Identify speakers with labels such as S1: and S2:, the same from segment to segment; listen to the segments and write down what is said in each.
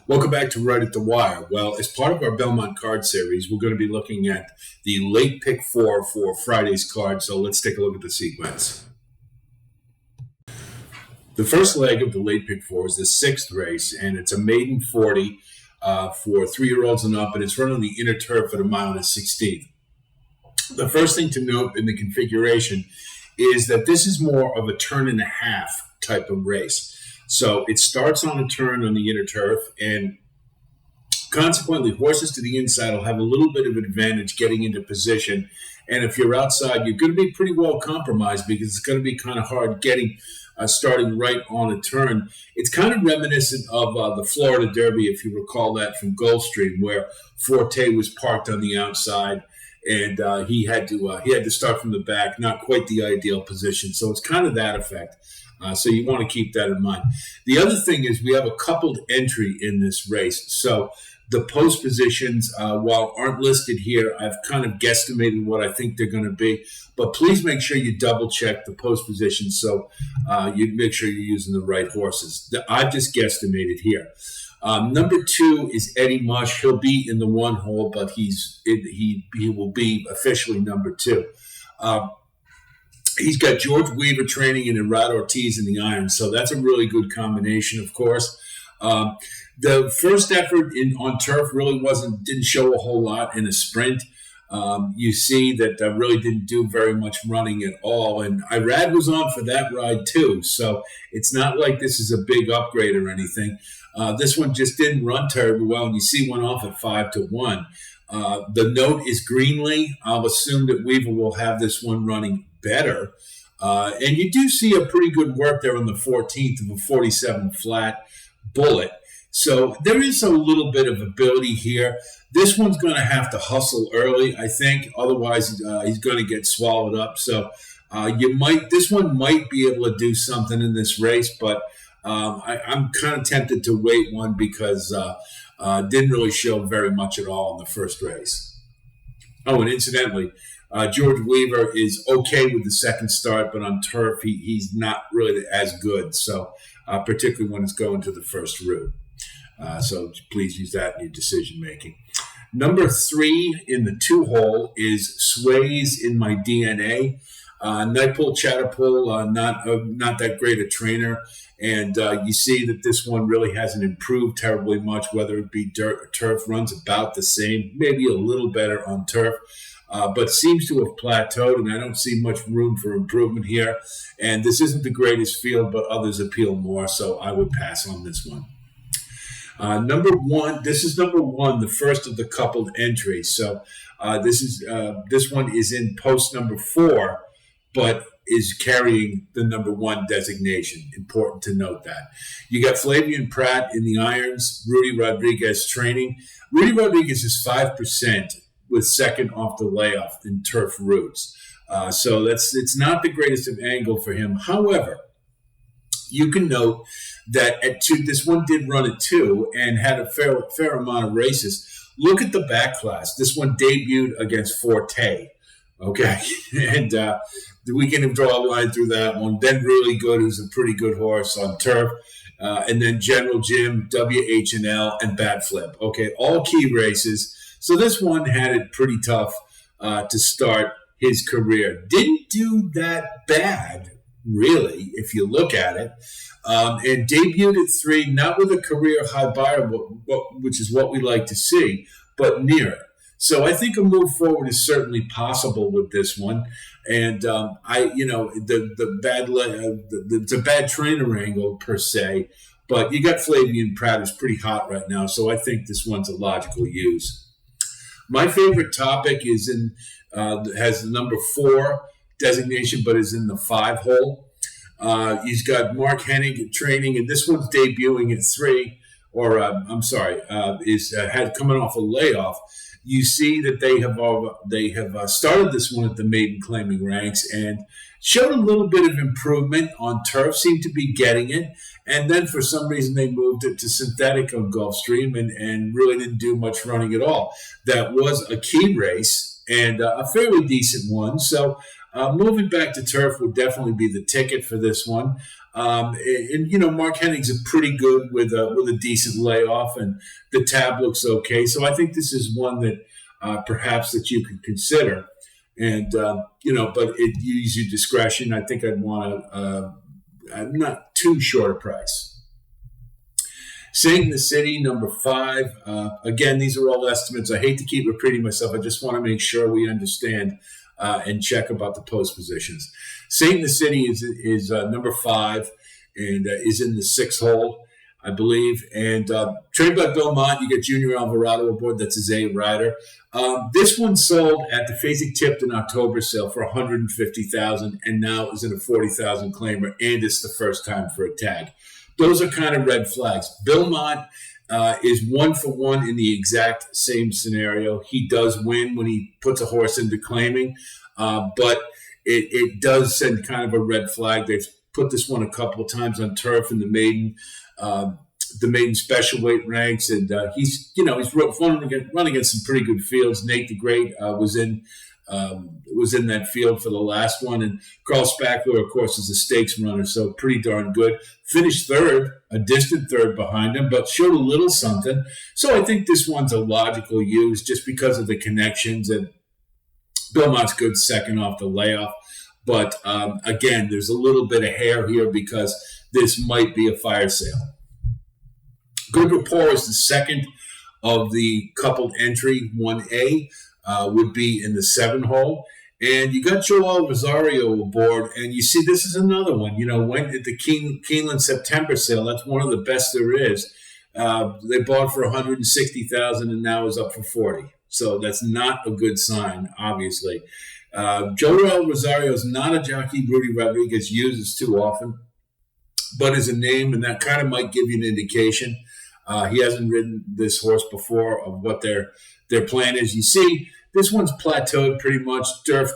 S1: Welcome back to Right at the Wire. Well, as part of our Belmont card series, we're going to be looking at the late pick four for Friday's card. So let's take a look at the sequence. The first leg of the late pick four is the sixth race, and it's a maiden 40 for 3-year-olds and up, and it's run on the inner turf at a mile and a 16th. The first thing to note in the configuration is that this is more of a turn and a half type of race. So it starts on a turn on the inner turf, and consequently, horses to the inside will have a little bit of advantage getting into position. And if you're outside, you're going to be pretty well compromised because it's going to be kind of hard getting starting right on a turn. It's kind of reminiscent of the Florida Derby, if you recall that from Gulfstream, where Forte was parked on the outside, and he had to start from the back, not quite the ideal position. So it's kind of that effect. So you want to keep that in mind. The other thing is we have a coupled entry in this race. So the post positions, while aren't listed here, I've kind of guesstimated what I think they're going to be. But please make sure you double check the post positions so you make sure you're using the right horses. I've just guesstimated here. Number 2 is Eddie Mush. He'll be in the one hole, but he will be officially number 2. He's got George Weaver training and Rod Ortiz in the irons, so that's a really good combination, of course. The first effort on turf really didn't show a whole lot in a sprint. You see that really didn't do very much running at all, and Irad was on for that ride too, so it's not like this is a big upgrade or anything. This one just didn't run terribly well, and you see one off at 5-1. The note is Greenlee. I'll assume that Weaver will have this one running better. And you do see a pretty good work there on the 14th of a 47 flat bullet. So there is a little bit of ability here. This one's going to have to hustle early, I think. Otherwise, he's going to get swallowed up. So this one might be able to do something in this race, but I'm kind of tempted to wait one because didn't really show very much at all in the first race. Oh, and incidentally, George Weaver is okay with the second start, but on turf, he's not really as good. So particularly when it's going to the first route. So please use that in your decision making. Number 3 in the 2-hole is Sways in My DNA. Nightpool Chatterpool, not that great a trainer. And you see that this one really hasn't improved terribly much, whether it be dirt or turf, runs about the same, maybe a little better on turf. But seems to have plateaued, and I don't see much room for improvement here. And this isn't the greatest field, but others appeal more, so I would pass on this one. This is number 1, the first of the coupled entries. So this one is in post number 4, but is carrying the number 1 designation. Important to note that. You got Flavian Pratt in the irons, Rudy Rodriguez training. Rudy Rodriguez is 5%. With second off the layoff in turf routes. So it's not the greatest of angle for him. However, you can note that at 2, this one did run at 2 and had a fair amount of races. Look at the back class. This one debuted against Forte. Okay. And we can draw a line through that one. Then Really Good, who's a pretty good horse on turf. And then General Jim, WH&L, and Bat Flip. Okay. All key races. So this one had it pretty tough to start his career. Didn't do that bad, really, if you look at it. And debuted at 3, not with a career high buyer, which is what we like to see, but near it. So I think a move forward is certainly possible with this one. And it's a bad trainer angle per se, but you got Flavian Pratt who's pretty hot right now. So I think this one's a logical use. My favorite topic has the number 4 designation, but is in the 5-hole. He's got Mark Hennig training, and this one's debuting at 3, had coming off a layoff. You see that they have started this one at the maiden claiming ranks and showed a little bit of improvement on turf, seemed to be getting it. And then for some reason they moved it to synthetic on Gulfstream and really didn't do much running at all. That was a key race and a fairly decent one. So Moving back to turf would definitely be the ticket for this one. Mark Hennig's a pretty good with a decent layoff, and the tab looks okay. So I think this is one that perhaps that you could consider. And but it use your discretion. I think I'd want not too short a price. Sing the City, number 5. Again, these are all estimates. I hate to keep repeating myself. I just want to make sure we understand and check about the post positions. Sing the City is number 5 and is in the 6th hole, I believe. And trained by Belmont, you get Junior Alvarado aboard. That's his A rider. This one sold at the Fasig-Tipton October sale for $150,000 and now is in a $40,000 claimer, and it's the first time for a tag. Those are kind of red flags. Belmont is 1-for-1 in the exact same scenario. He does win when he puts a horse into claiming, but it does send kind of a red flag. They've put this one a couple of times on turf in the maiden special weight ranks, and he's run against some pretty good fields. Nate the Great was in that field for the last one, and Carl Spackler, of course, is a stakes runner, so pretty darn good. Finished third, a distant third behind him, but showed a little something. So I think this one's a logical use just because of the connections, and Belmont's good second off the layoff. But again, there's a little bit of hair here because this might be a fire sale. Good Rapport is the second of the coupled entry. 1A would be in the 7 hole. And you got Joel Rosario aboard, and you see this is another one. Went at the Keeneland September sale. That's one of the best there is. They bought for $160,000 and now is up for $40,000. So that's not a good sign, obviously. Joel Rosario is not a jockey Rudy Rodriguez uses too often, but is a name, and that kind of might give you an indication. He hasn't ridden this horse before of what their plan is. You see, this one's plateaued pretty much. Turf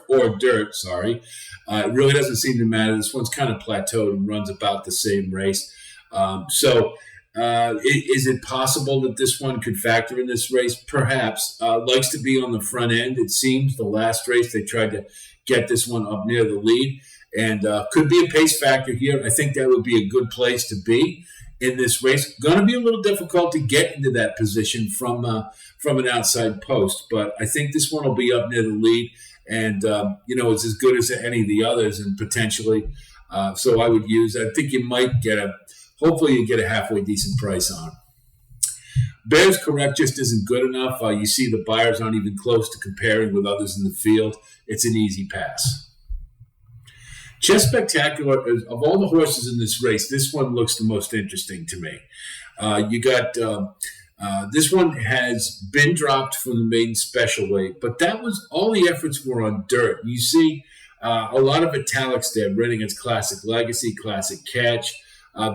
S1: or dirt, sorry. It really doesn't seem to matter. This one's kind of plateaued and runs about the same race. Is it possible that this one could factor in this race? Perhaps. Likes to be on the front end, it seems. The last race, they tried to get this one up near the lead. And could be a pace factor here. I think that would be a good place to be in this race. Going to be a little difficult to get into that position from an outside post, but I think this one will be up near the lead, and it's as good as any of the others, and potentially. So I would use. I think you might hopefully you get a halfway decent price on. Bears Correct just isn't good enough. You see the buyers aren't even close to comparing with others in the field. It's an easy pass. Chess Spectacular, of all the horses in this race, this one looks the most interesting to me. You got this one has been dropped from the maiden special weight, but that was all the efforts were on dirt. You see a lot of italics there, running against Classic Legacy, Classic Catch.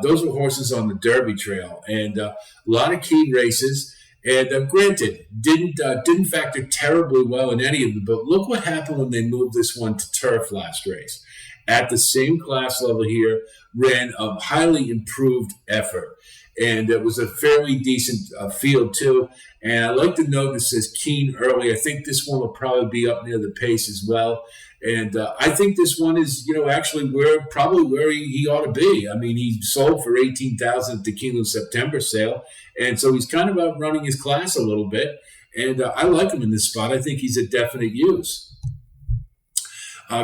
S1: Those were horses on the Derby Trail, and a lot of key races. And granted, didn't factor terribly well in any of them, but look what happened when they moved this one to turf last race. At the same class level here, ran a highly improved effort. And it was a fairly decent field, too. And I like to note this says Keen early. I think this one will probably be up near the pace as well. And I think this one is, actually where he ought to be. I mean, he sold for $18,000 at the Keeneland September sale. And so he's kind of outrunning his class a little bit. And I like him in this spot. I think he's a definite use.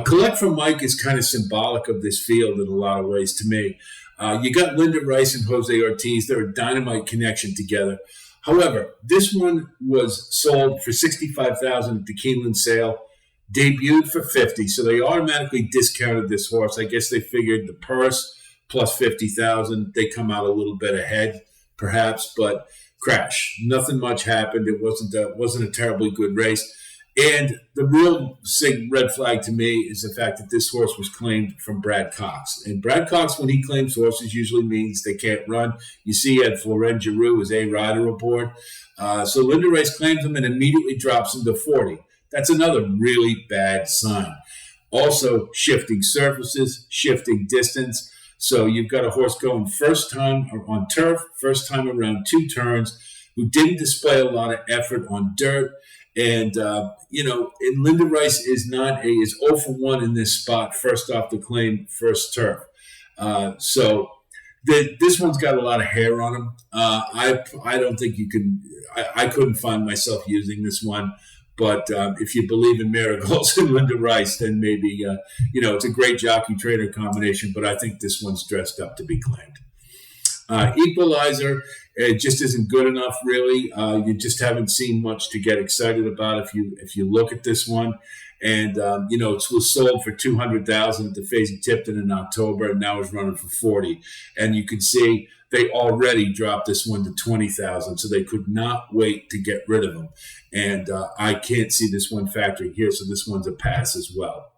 S1: Collect from Mike is kind of symbolic of this field in a lot of ways to me. You got Linda Rice and Jose Ortiz. They're a dynamite connection together. However, this one was sold for $65,000 at the Keeneland sale, debuted for $50,000. So they automatically discounted this horse. I guess they figured the purse plus $50,000, they come out a little bit ahead, perhaps, but crash. Nothing much happened. It wasn't a terribly good race. And the real red flag to me is the fact that this horse was claimed from Brad Cox. And Brad Cox, when he claims horses, usually means they can't run. You see he had Florent Giroux as a rider aboard. So Linda Rice claims him and immediately drops him to 40. That's another really bad sign. Also, shifting surfaces, shifting distance. So you've got a horse going first time on turf, first time around 2 turns, who didn't display a lot of effort on dirt. And, and Linda Rice is 0 for 1 in this spot, first off the claim, first turf. This one's got a lot of hair on him. I don't think you can. I couldn't find myself using this one. But if you believe in miracles and Linda Rice, then maybe it's a great jockey trainer combination. But I think this one's dressed up to be claimed. Equalizer, it just isn't good enough, really. You just haven't seen much to get excited about if you look at this one. And it was sold for $200,000 at the Faisy Tipton in October, and now it's running for $40,000. And you can see they already dropped this one to $20,000, so they could not wait to get rid of them. And I can't see this one factoring here, so this one's a pass as well.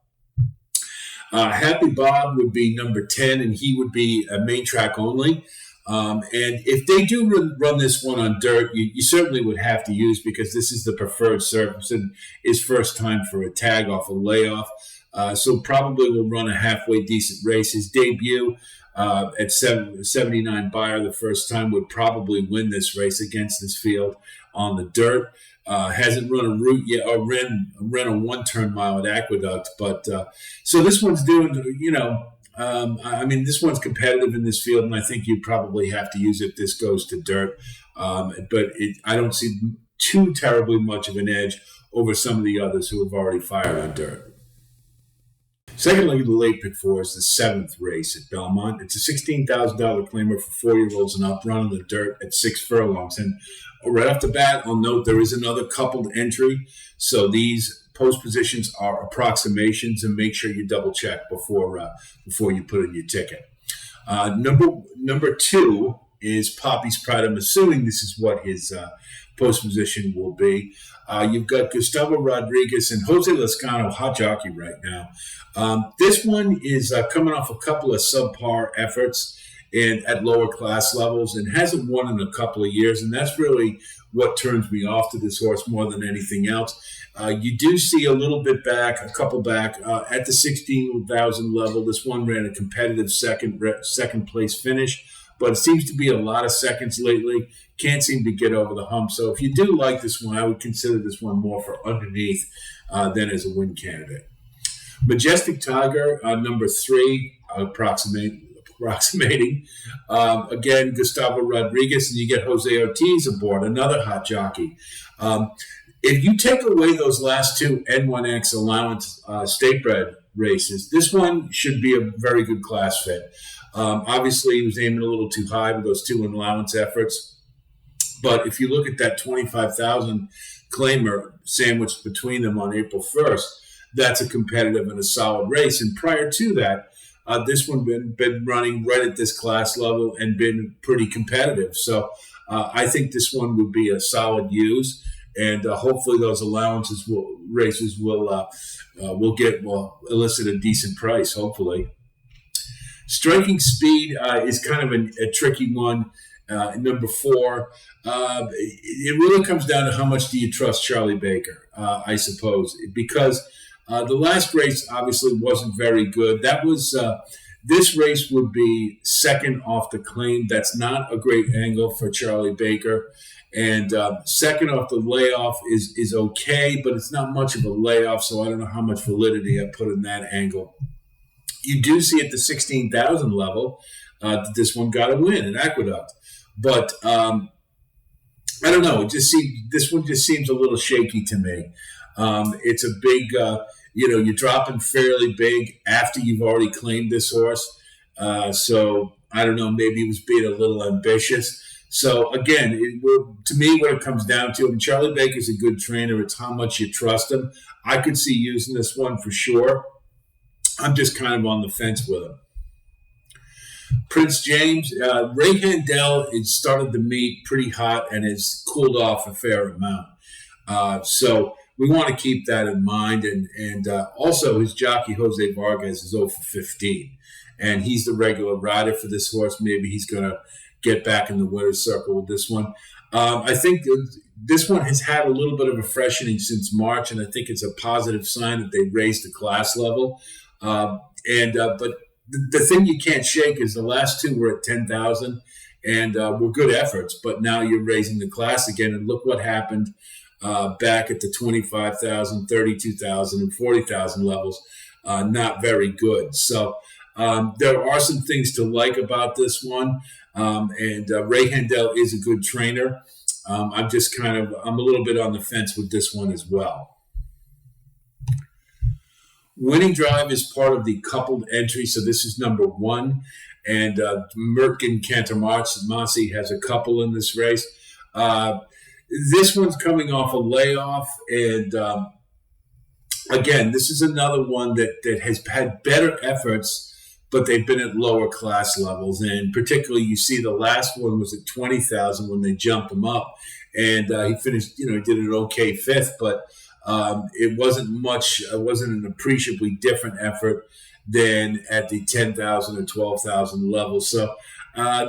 S1: Happy Bob would be number 10, and he would be a main track only. And if they do run this one on dirt, you certainly would have to use, because this is the preferred surface and is first time for a tag off a layoff. So probably will run a halfway decent race. His debut at 79 Beyer the first time would probably win this race against this field on the dirt. Hasn't run a route yet, or ran a one-turn mile at Aqueduct. But so this one's doing, this one's competitive in this field, and I think you probably have to use it if this goes to dirt. But I don't see too terribly much of an edge over some of the others who have already fired on dirt. Second leg of the late pick four is the 7th race at Belmont. It's a $16,000 claimer for 4-year-olds and up, running the dirt at 6 furlongs. And right off the bat, I'll note there is another coupled entry. So these post positions are approximations, and make sure you double check before you put in your ticket. Number 2 is Poppy's Pride. I'm assuming this is what his post position will be. You've got Gustavo Rodriguez and Jose Lascano, hot jockey right now. This one is coming off a couple of subpar efforts at lower class levels, and hasn't won in a couple of years, and that's really what turns me off to this horse more than anything else. You do see a little bit back, a couple back at the 16,000 level. This one ran a competitive second place finish, but it seems to be a lot of seconds lately. Can't seem to get over the hump. So if you do like this one, I would consider this one more for underneath than as a win candidate. Majestic Tiger, number 3, approximating. Again, Gustavo Rodriguez, and you get Jose Ortiz aboard, another hot jockey. If you take away those last 2 N1X allowance state bred races, this one should be a very good class fit. Obviously, he was aiming a little too high with those 2 allowance efforts. But if you look at that 25,000 claimer sandwiched between them on April 1st, that's a competitive and a solid race. And prior to that, this one been running right at this class level and been pretty competitive. So I think this one would be a solid use, and hopefully those allowances will elicit a decent price. Hopefully, Striking Speed is kind of a tricky one. Number 4, it really comes down to how much do you trust Charlie Baker, I suppose, because the last race obviously wasn't very good. That was this race would be second off the claim. That's not a great angle for Charlie Baker. And second off the layoff is okay, but it's not much of a layoff, so I don't know how much validity I put in that angle. You do see at the 16,000 level that this one got a win at Aqueduct. But I don't know. This one just seems a little shaky to me. It's a big, you're dropping fairly big after you've already claimed this horse. So I don't know. Maybe he was being a little ambitious. So again, to me, what it comes down to, Charlie Baker's a good trainer. It's how much you trust him. I could see using this one for sure. I'm just kind of on the fence with him. Prince James, Ray Handel started the meet pretty hot and has cooled off a fair amount. So we want to keep that in mind. And also his jockey, Jose Vargas, is 0 for 15. And he's the regular rider for this horse. Maybe he's going to get back in the winner's circle with this one. I think this one has had a little bit of a freshening since March, and I think it's a positive sign that they raised the class level. But the thing you can't shake is the last 2 were at 10,000 and were good efforts, but now you're raising the class again. And look what happened back at the 25,000, 32,000, and 40,000 levels. Not very good. So there are some things to like about this one. And Ray Handel is a good trainer. I'm a little bit on the fence with this one as well. Winning Drive is part of the coupled entry, so this is number one. And Merkin Cantamasi has a couple in this race. This one's coming off a layoff, and again, this is another one that has had better efforts, but they've been at lower class levels. And particularly, you see the last one was at 20,000 when they jumped him up, and he finished. He did an okay fifth, but it wasn't an appreciably different effort than at the 10,000 or 12,000 level. So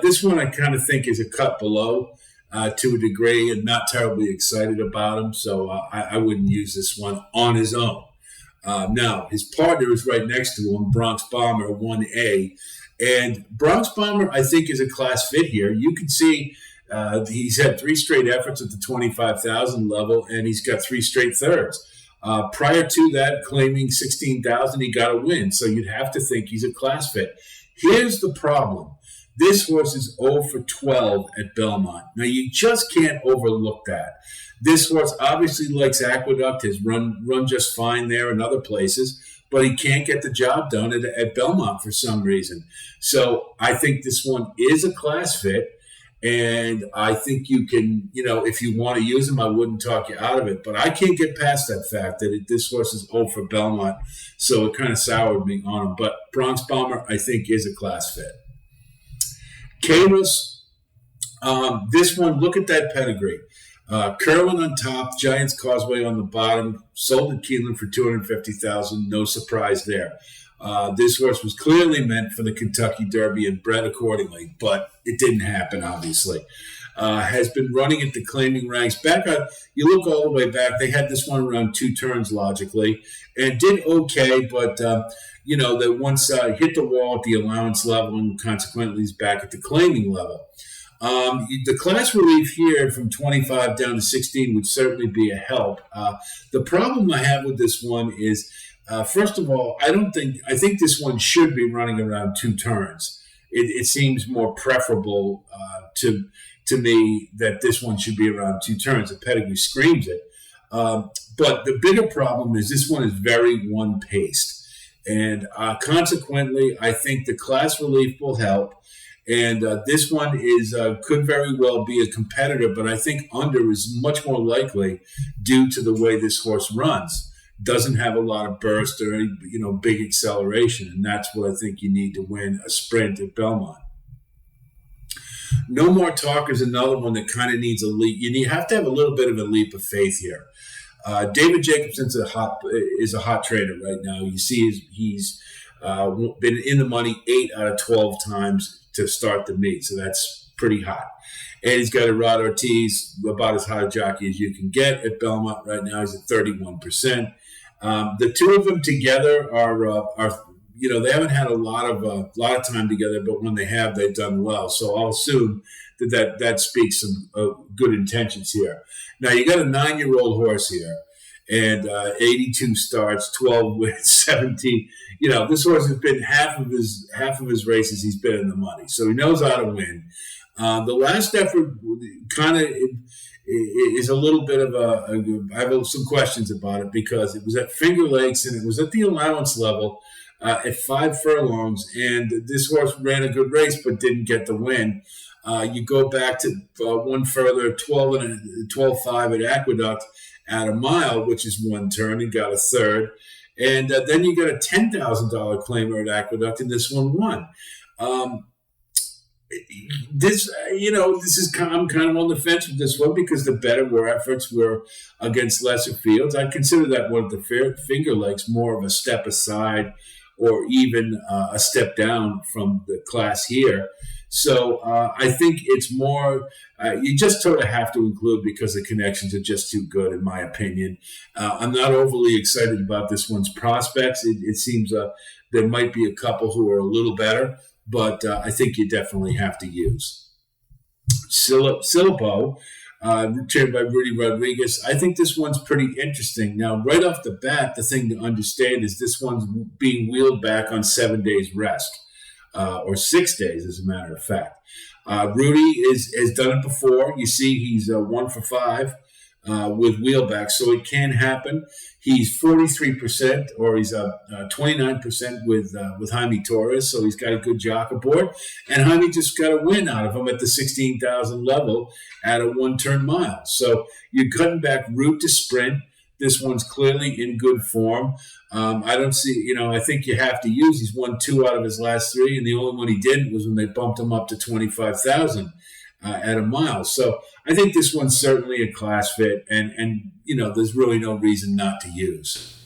S1: this one I kind of think is a cut below to a degree, and not terribly excited about him. So I wouldn't use this one on his own. Now, his partner is right next to him, Bronx Bomber 1A. And Bronx Bomber, I think, is a class fit here. You can see he's had 3 straight efforts at the 25,000 level, and he's got 3 straight thirds. Prior to that, claiming 16,000, he got a win. So you'd have to think he's a class fit. Here's the problem. This horse is 0 for 12 at Belmont. Now, you just can't overlook that. This horse obviously likes Aqueduct, has run just fine there and other places, but he can't get the job done at Belmont for some reason. So I think this one is a class fit. And I think you can, if you want to use him, I wouldn't talk you out of it. But I can't get past that fact that this horse is 0 for Belmont. So it kind of soured me on him. But Bronx Bomber, I think, is a class fit. Kairos, this one, look at that pedigree. Curlin on top, Giants Causeway on the bottom, sold at Keeneland for $250,000. No surprise there. This horse was clearly meant for the Kentucky Derby and bred accordingly, but it didn't happen, obviously. Has been running at the claiming ranks. You look all the way back, they had this one around 2 turns, logically, and did okay, but, that once hit the wall at the allowance level, and consequently is back at the claiming level. The class relief here from 25 down to 16 would certainly be a help. The problem I have with this one is, first of all, I think this one should be running around 2 turns. It seems more preferable to me that this one should be around 2 turns. The pedigree screams it. But the bigger problem is this one is very one-paced. And consequently, I think the class relief will help. And this one could very well be a competitor, but I think under is much more likely due to the way this horse runs. Doesn't have a lot of burst or big acceleration, and that's what I think you need to win a sprint at Belmont. No More Talk is another one that kind of needs a leap. You have to have a little bit of a leap of faith here. David Jacobson is a hot trader right now. You see he's been in the money 8 out of 12 times to start the meet, so that's pretty hot. And he's got a Rod Ortiz, about as hot a jockey as you can get at Belmont right now. He's at 31%. The two of them together are they haven't had a lot of time together, but when they have, they've done well. So I'll assume that speaks some good intentions here. Now you got a 9-year-old horse here, and 82 starts, 12 wins, 17. This horse has been half of his races. He's been in the money, so he knows how to win. The last effort kind of is a little bit of I have some questions about it because it was at Finger Lakes and it was at the allowance level at 5 furlongs, and this horse ran a good race but didn't get the win. You go back to one further, 12.5 at Aqueduct at a mile, which is 1 turn, and got a third. And then you got a $10,000 claimer at Aqueduct, and this one won. I'm kind of on the fence with this one because the better efforts were against lesser fields. I consider that one at the Finger Lakes more of a step aside or even a step down from the class here. So I think it's more you just sort of have to include because the connections are just too good, in my opinion. I'm not overly excited about this one's prospects. It seems there might be a couple who are a little better, but I think you definitely have to use. Silipo, trained by Rudy Rodriguez. I think this one's pretty interesting. Now, right off the bat, the thing to understand is this one's being wheeled back on 7 days rest, or 6 days, as a matter of fact. Rudy has done it before. You see, he's 1 for 5 with wheelback, so it can happen. He's 43%, or he's 29% with Jaime Torres, so he's got a good jock aboard. And Jaime just got a win out of him at the 16,000 level at a one-turn mile. So you're cutting back route to sprint. This one's clearly in good form. I don't see, I think you have to use. He's won 2 out of his last 3, and the only one he didn't was when they bumped him up to 25,000 at a mile. So I think this one's certainly a class fit, and there's really no reason not to use.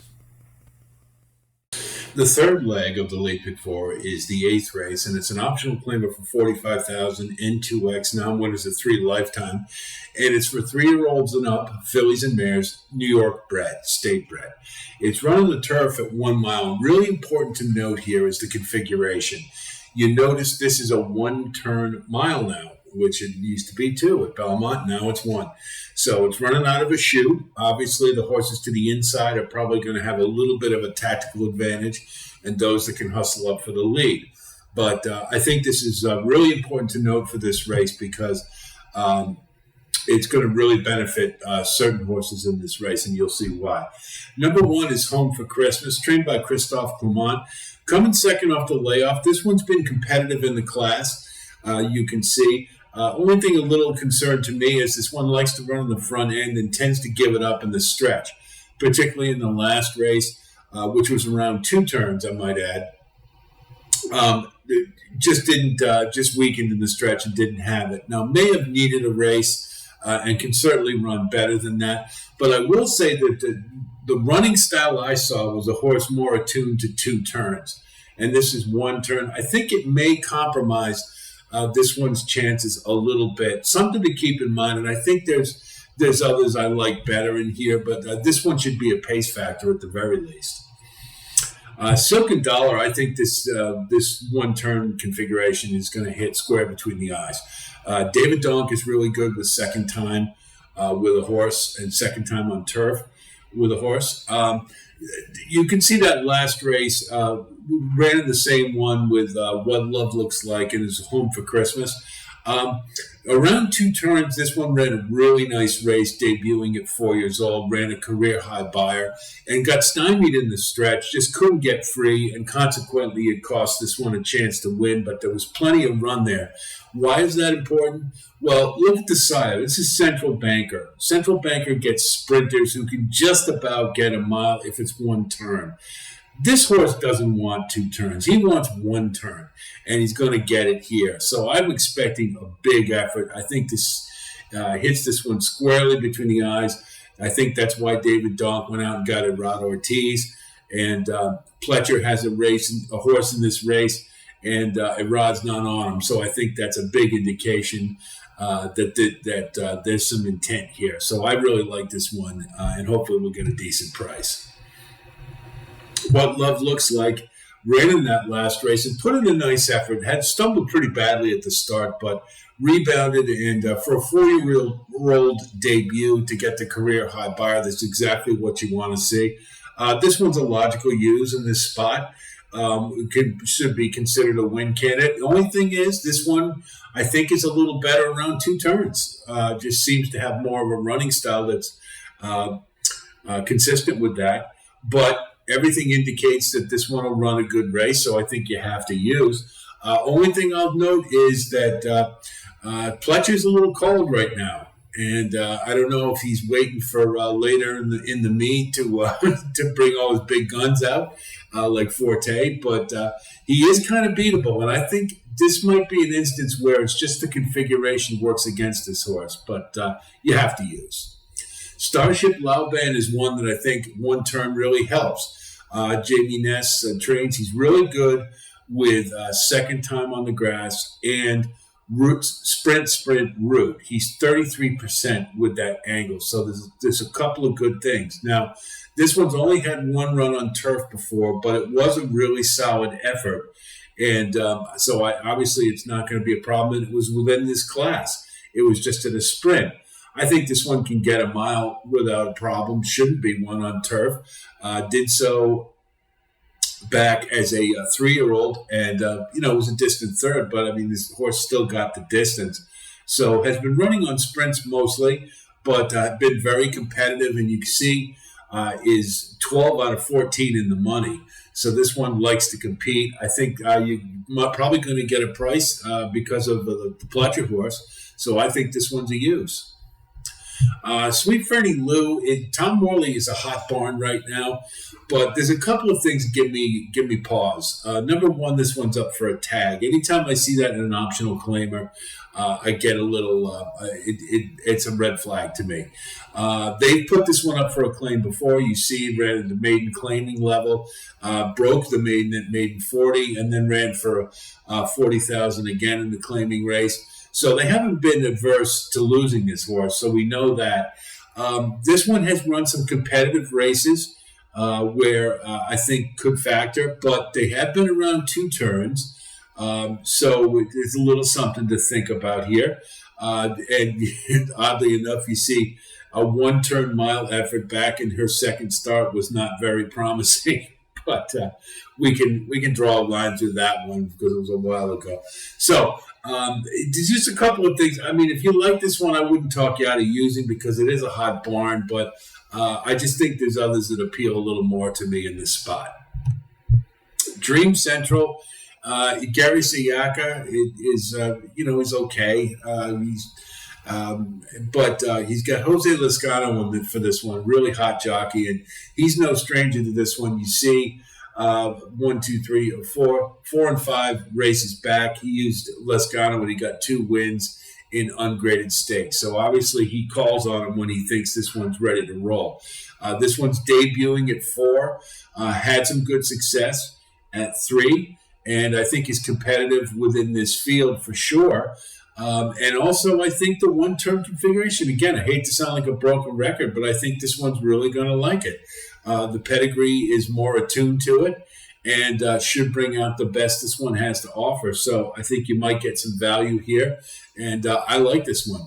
S1: The third leg of the Late Pick 4 is the 8th race, and it's an optional claimer for 45,000 N2X, non-winners of 3 lifetime, and it's for 3-year-olds and up, fillies and mares, New York bred, state bred. It's run on the turf at 1 mile. Really important to note here is the configuration. You notice this is a 1-turn mile now, which it used to be 2 at Belmont. Now it's 1. So it's running out of a chute. Obviously, the horses to the inside are probably going to have a little bit of a tactical advantage, and those that can hustle up for the lead. But I think this is really important to note for this race because it's going to really benefit certain horses in this race, and you'll see why. Number 1 is Home for Christmas, trained by Christophe Clement. Coming second off the layoff. This one's been competitive in the class, you can see. Only thing a little concern to me is this one likes to run on the front end and tends to give it up in the stretch, particularly in the last race, which was around 2 turns, I might add. It just weakened in the stretch and didn't have it. Now, may have needed a race and can certainly run better than that. But I will say that the running style I saw was a horse more attuned to 2 turns. And this is 1 turn. I think it may compromise this one's chances a little bit. Something to keep in mind, and I think there's others I like better in here, but this one should be a pace factor at the very least. Silken Dollar, I think this 1-turn configuration is going to hit square between the eyes. David Donk is really good with second time with a horse and second time on turf with a horse. You can see that last race ran in the same one with What Love Looks Like and is Home for Christmas. Around 2 turns, this one ran a really nice race, debuting at 4 years old, ran a career high buyer, and got stymied in the stretch, just couldn't get free, and consequently it cost this one a chance to win, but there was plenty of run there. Why is that important? Well, look at the sire. This is Central Banker. Central Banker gets sprinters who can just about get a mile if it's 1 turn. This horse doesn't want 2 turns. He wants 1 turn, and he's going to get it here. So I'm expecting a big effort. I think this hits this one squarely between the eyes. I think that's why David Donk went out and got Rod Ortiz. And Pletcher has a horse in this race, and Rod's not on him. So I think that's a big indication that there's some intent here. So I really like this one, and hopefully we'll get a decent price. What Love Looks Like ran in that last race and put in a nice effort. Had stumbled pretty badly at the start, but rebounded, and for a 4-year-old debut to get the career high buyer, that's exactly what you want to see. This one's a logical use in this spot. Should be considered a win candidate. The only thing is, this one I think is a little better around 2 turns. Just seems to have more of a running style that's consistent with that. But everything indicates that this one will run a good race, so I think you have to use. Only thing I'll note is that Pletcher's a little cold right now, and I don't know if he's waiting for later in the meet to bring all his big guns out like Forte, but he is kind of beatable, and I think this might be an instance where it's just the configuration works against this horse, but you have to use. Starship Lauban is one that I think 1 turn really helps. Jamie Ness trains. He's really good with second time on the grass and sprint route. He's 33% with that angle. So there's a couple of good things. Now, this one's only had 1 run on turf before, but it was a really solid effort. And obviously it's not going to be a problem. It was within this class. It was just at a sprint. I think this one can get a mile without a problem. Shouldn't be one on turf. Did so back as a 3-year-old, and it was a distant third, but I mean, this horse still got the distance. So has been running on sprints mostly, but been very competitive, and you can see is 12 out of 14 in the money. So this one likes to compete. I think you're probably going to get a price because of the Pletcher horse. So I think this one's a use. Sweet Fernie Lou, Tom Morley is a hot barn right now, but there's a couple of things give me pause. Number one, this one's up for a tag. Anytime I see that in an optional claimer, I get a little, it's a red flag to me. They put this one up for a claim before. You see, ran at the maiden claiming level, broke the maiden at maiden 40, and then ran for 40,000 again in the claiming race. So they haven't been adverse to losing this horse, so we know that. This one has run some competitive races where I think could factor, but they have been around 2 turns, so it's a little something to think about here. And oddly enough, you see a 1-turn mile effort back in her second start was not very promising. But we can draw a line through that one because it was a while ago. So there's just a couple of things. I mean, if you like this one, I wouldn't talk you out of using because it is a hot barn. But I just think there's others that appeal a little more to me in this spot. Dream Central, Gary Sayaka is okay. But he's got Jose Lezcano for this one, really hot jockey, and he's no stranger to this one. You see, 1, 2, 3, 4 and 5 races back, he used Lezcano when he got 2 wins in ungraded stakes. So obviously he calls on him when he thinks this one's ready to roll. This one's debuting at 4, had some good success at 3, and I think is competitive within this field for sure. And also, I think the 1-turn configuration, again, I hate to sound like a broken record, but I think this one's really going to like it. The pedigree is more attuned to it and should bring out the best this one has to offer. So I think you might get some value here, and I like this one.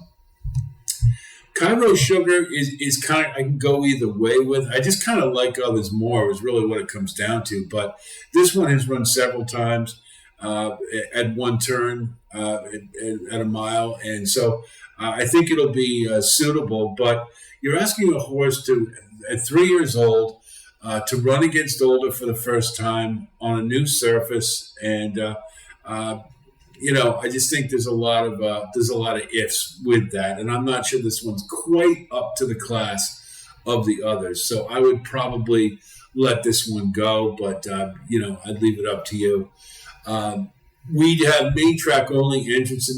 S1: Cairo Sugar is kind of, I can go either way with. I just kind of like others more is really what it comes down to. But this one has run several times at 1 turn at a mile. And so I think it'll be suitable. But you're asking a horse to, at 3 years old, to run against older for the first time on a new surface. And, I just think there's a lot of ifs with that. And I'm not sure this one's quite up to the class of the others. So I would probably let this one go. But, I'd leave it up to you. We have main track only entrance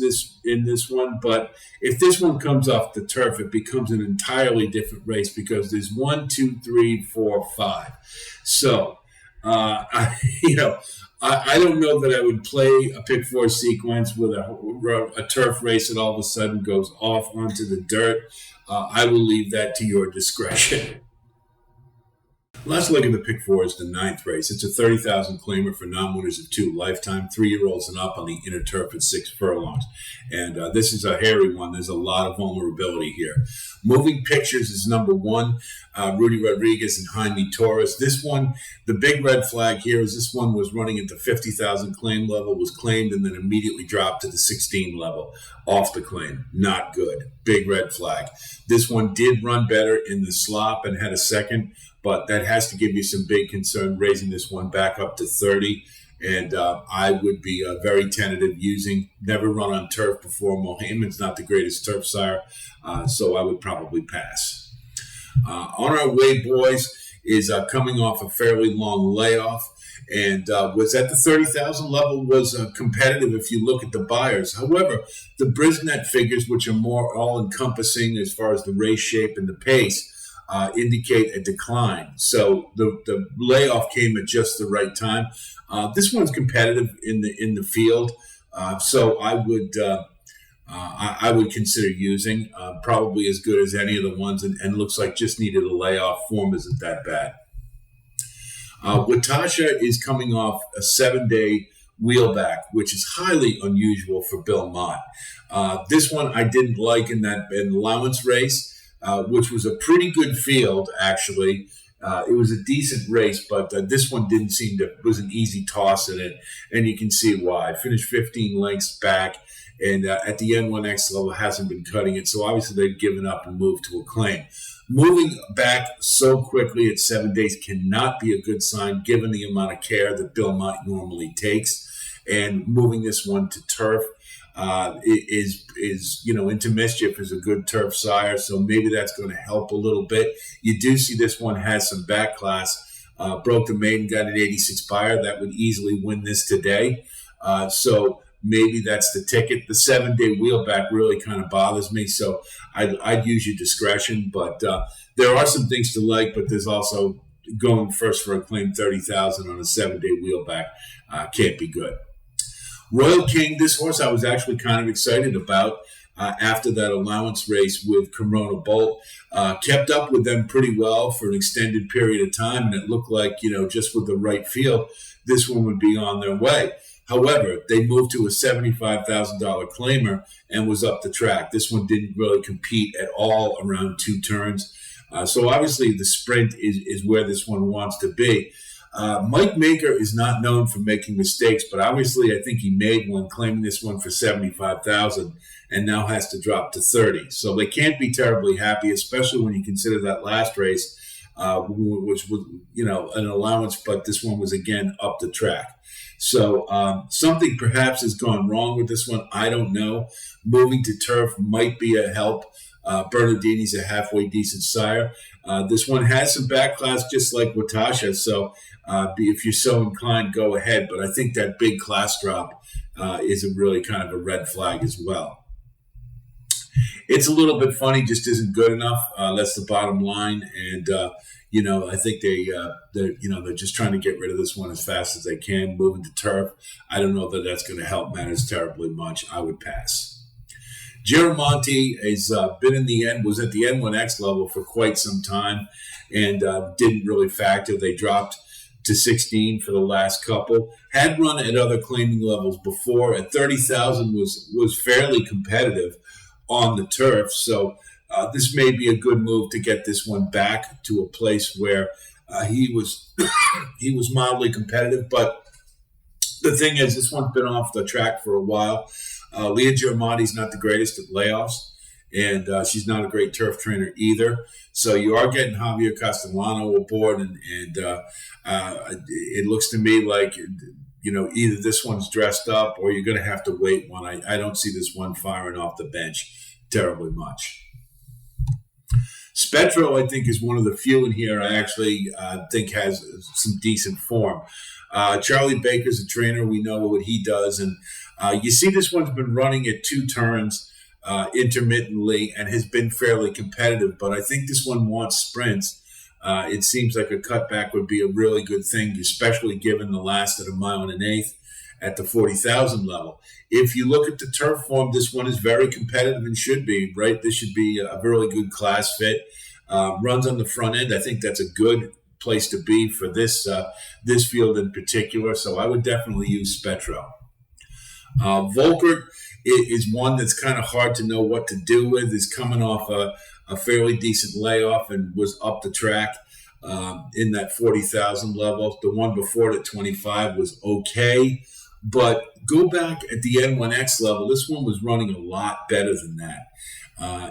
S1: in this one, but if this one comes off the turf, it becomes an entirely different race because there's 1, 2, 3, 4, 5. So, I don't know that I would play a pick 4 sequence with a turf race that all of a sudden goes off onto the dirt. I will leave that to your discretion. Last leg of the pick 4 is the 9th race. It's a 30,000 claimer for non-winners of 2 lifetime, 3-year-olds and up on the inner turf at 6 furlongs. And this is a hairy one. There's a lot of vulnerability here. Moving Pictures is number 1. Rudy Rodriguez and Jaime Torres. This one, the big red flag here is this one was running at the 50,000 claim level, was claimed, and then immediately dropped to the 16 level off the claim. Not good. Big red flag. This one did run better in the slop and had a second, but that has to give you some big concern raising this one back up to 30. And I would be very tentative using, never run on turf before. Mohayman's not the greatest turf sire, so I would probably pass. On Our Way Boys is coming off a fairly long layoff and was at the 30,000 level, was competitive if you look at the buyers. However, the Brisnet figures, which are more all-encompassing as far as the race shape and the pace, indicate a decline. So the layoff came at just the right time. This one's competitive in the field, so I would consider using. Probably as good as any of the ones, and looks like just needed a layoff. Form isn't that bad. Watasha is coming off a 7-day wheelback, which is highly unusual for Belmont. This one I didn't like in that allowance race, which was a pretty good field, actually. It was a decent race, but this one didn't seem to, was an easy toss in it, and you can see why. Finished 15 lengths back, and at the N1X level hasn't been cutting it, so obviously they've given up and moved to a claim. Moving back so quickly at 7 days cannot be a good sign given the amount of care that Belmont normally takes, and moving this one to turf is into mischief is a good turf sire, so maybe that's going to help a little bit. You do see this one has some back class. Broke the maiden, got an 86 buyer that would easily win this today. So maybe that's the ticket. The 7 day wheelback really kind of bothers me, so I'd use your discretion. But there are some things to like, but there's also going first for a claim 30,000 on a 7 day wheelback can't be good. Royal King, this horse I was actually kind of excited about after that allowance race with Corona Bolt. Kept up with them pretty well for an extended period of time, and it looked like, just with the right field, this one would be on their way. However, they moved to a $75,000 claimer and was up the track. This one didn't really compete at all around 2 turns. So obviously the sprint is where this one wants to be. Mike Maker is not known for making mistakes, but obviously I think he made one, claiming this one for $75,000 and now has to drop to 30. So they can't be terribly happy, especially when you consider that last race, which was, an allowance, but this one was again up the track. So something perhaps has gone wrong with this one. I don't know. Moving to turf might be a help. Bernardini's a halfway decent sire. This one has some back class, just like Watasha. So if you're so inclined, go ahead. But I think that big class drop is a really kind of a red flag as well. It's a little bit funny, just isn't good enough. That's the bottom line. And, I think they're just trying to get rid of this one as fast as they can, moving to turf. I don't know that that's going to help matters terribly much. I would pass. Giramonte has was at the N1X level for quite some time and didn't really factor. They dropped to 16 for the last couple. Had run at other claiming levels before. At 30,000 was fairly competitive on the turf. So this may be a good move to get this one back to a place where he was mildly competitive. But the thing is, this one's been off the track for a while. Leah Giramonte's not the greatest at layoffs, and she's not a great turf trainer either. So you are getting Javier Castellano aboard, and it looks to me like, either this one's dressed up or you're going to have to wait one. I don't see this one firing off the bench terribly much. Spetro, I think, is one of the few in here I actually think has some decent form. Charlie Baker's a trainer. We know what he does. And you see this one's been running at 2 turns intermittently and has been fairly competitive. But I think this one wants sprints. It seems like a cutback would be a really good thing, especially given the last at 1 1/8 miles at the 40,000 level. If you look at the turf form, this one is very competitive and should be, right? This should be a really good class fit. Runs on the front end. I think that's a good place to be for this field in particular. So I would definitely use Spetro. Volkert is one that's kind of hard to know what to do with. Is coming off a fairly decent layoff and was up the track in that 40,000 level. The one before it at 25 was okay. But go back at the N1X level, this one was running a lot better than that.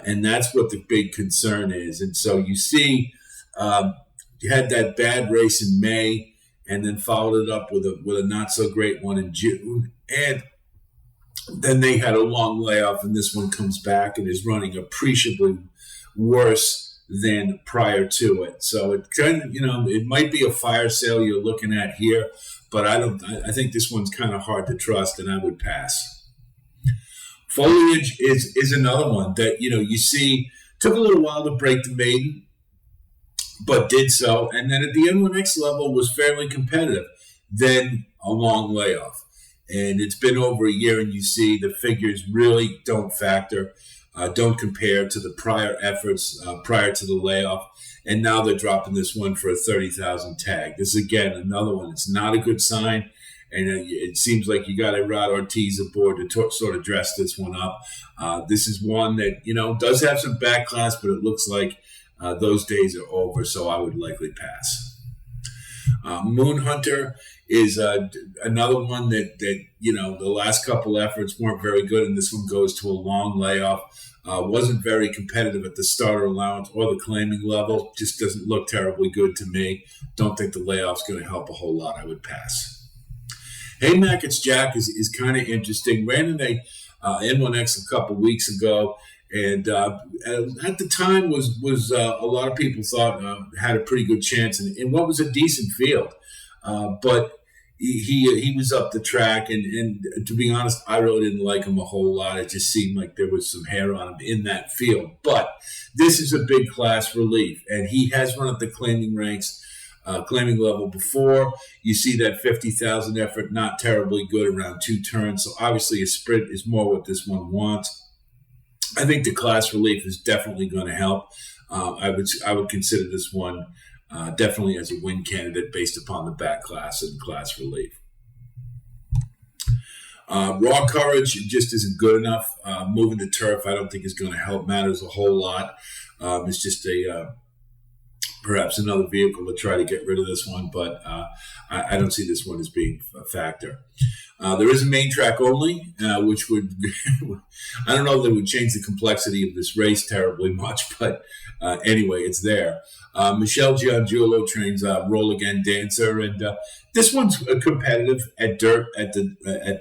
S1: And that's what the big concern is. And so you see, you had that bad race in May and then followed it up with a not so great one in June. And then they had a long layoff, and this one comes back and is running appreciably worse than prior to it. So it kind of, it might be a fire sale you're looking at here, but I think this one's kind of hard to trust, and I would pass. Foliage is another one that, you see, took a little while to break the maiden, but did so. And then at the N1X level was fairly competitive. Then a long layoff. And it's been over a year, and you see the figures really don't factor, don't compare to the prior efforts prior to the layoff. And now they're dropping this one for a 30,000 tag. This is, again, another one. It's not a good sign. and it seems like you got a Rod Ortiz aboard to sort of dress this one up. This is one that, does have some back class, but it looks like those days are over, so I would likely pass. Moon Hunter is another one that the last couple efforts weren't very good, and this one goes to a long layoff. Wasn't very competitive at the starter allowance or the claiming level. Just doesn't look terribly good to me. Don't think the layoff's going to help a whole lot. I would pass. Hey, Mac, it's Jack is kind of interesting. Ran in a N1X a couple weeks ago, and at the time was a lot of people thought had a pretty good chance in what was a decent field, but he was up the track, and to be honest, I really didn't like him a whole lot. It just seemed like there was some hair on him in that field. But this is a big class relief, and he has run at the claiming ranks, claiming level before. You see that 50,000 effort, not terribly good around 2 turns. So obviously a sprint is more what this one wants. I think the class relief is definitely going to help. I would consider this one definitely as a win candidate based upon the back class and class relief. Raw courage just isn't good enough. Moving to turf, I don't think is going to help matters a whole lot. It's just perhaps another vehicle to try to get rid of this one, but I don't see this one as being a factor. There is a main track only, which would, I don't know if it would change the complexity of this race terribly much, but anyway, it's there. Michelle Giangiulo trains Roll Again Dancer, and this one's competitive at dirt at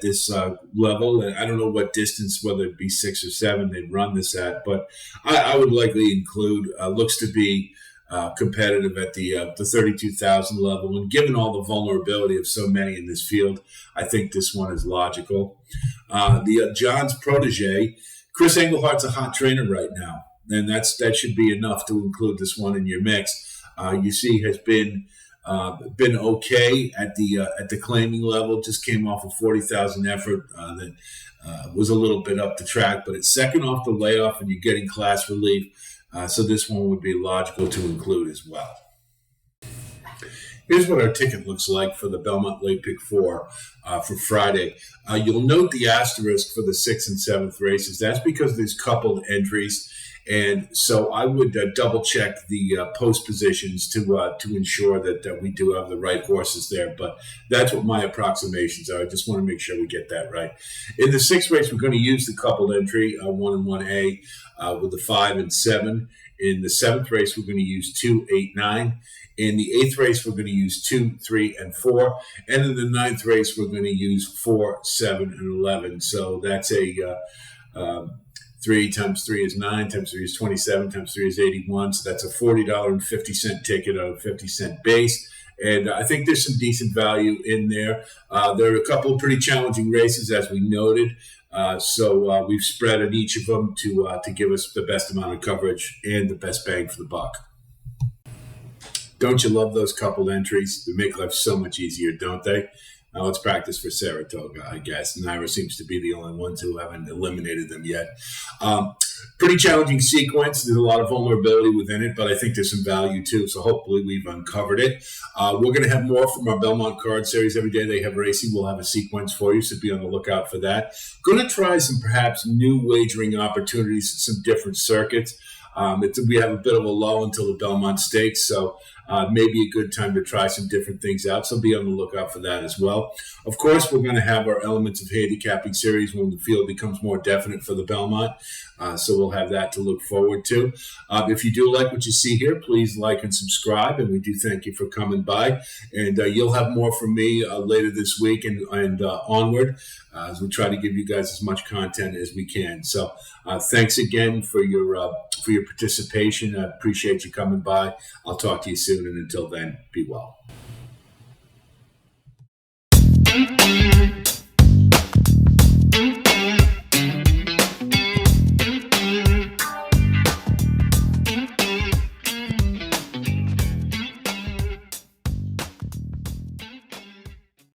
S1: this level. And I don't know what distance, whether it be 6 or 7, they'd run this at, but I would likely include, looks to be competitive at the 32,000 level. And given all the vulnerability of so many in this field, I think this one is logical. The John's protege, Chris Englehart's a hot trainer right now, and that should be enough to include this one in your mix. You see, has been okay at the claiming level. Just came off a 40,000 effort that was a little bit up the track, but it's second off the layoff, and you're getting class relief. So this one would be logical to include as well. Here's what our ticket looks like for the Belmont Late Pick 4 for Friday. You'll note the asterisk for the 6th and 7th races. That's because there's coupled entries. And so I would double check the post positions to ensure that we do have the right horses there. But that's what my approximations are. I just want to make sure we get that right. In the 6th race, we're going to use the coupled entry, 1 and 1A, with the 5 and 7. In the 7th race, we're going to use 2, 8, 9. In the 8th race, we're going to use 2, 3, and 4. And in the 9th race, we're going to use 4, 7, and 11. So that's a 3 times 3 is 9, times 3 is 27, times 3 is 81. So that's a $40.50 ticket on a 50-cent base. And I think there's some decent value in there. There are a couple of pretty challenging races, as we noted. So we've spread on each of them to give us the best amount of coverage and the best bang for the buck. Don't you love those coupled entries? They make life so much easier, don't they? Now let's practice for Saratoga, I guess. Naira seems to be the only ones who haven't eliminated them yet. Pretty challenging sequence. There's a lot of vulnerability within it, but I think there's some value too. So hopefully we've uncovered it. We're going to have more from our Belmont card series every day. They have racing. We'll have a sequence for you, so be on the lookout for that. Going to try some perhaps new wagering opportunities, some different circuits. We have a bit of a lull until the Belmont Stakes, so maybe a good time to try some different things out. So be on the lookout for that as well. Of course, we're going to have our Elements of Handicapping series when the field becomes more definite for the Belmont. So we'll have that to look forward to. If you do like what you see here, please like and subscribe. And we do thank you for coming by. And you'll have more from me later this week and onward as we try to give you guys as much content as we can. So thanks again for your participation. I appreciate you coming by. I'll talk to you soon. And until then, be well.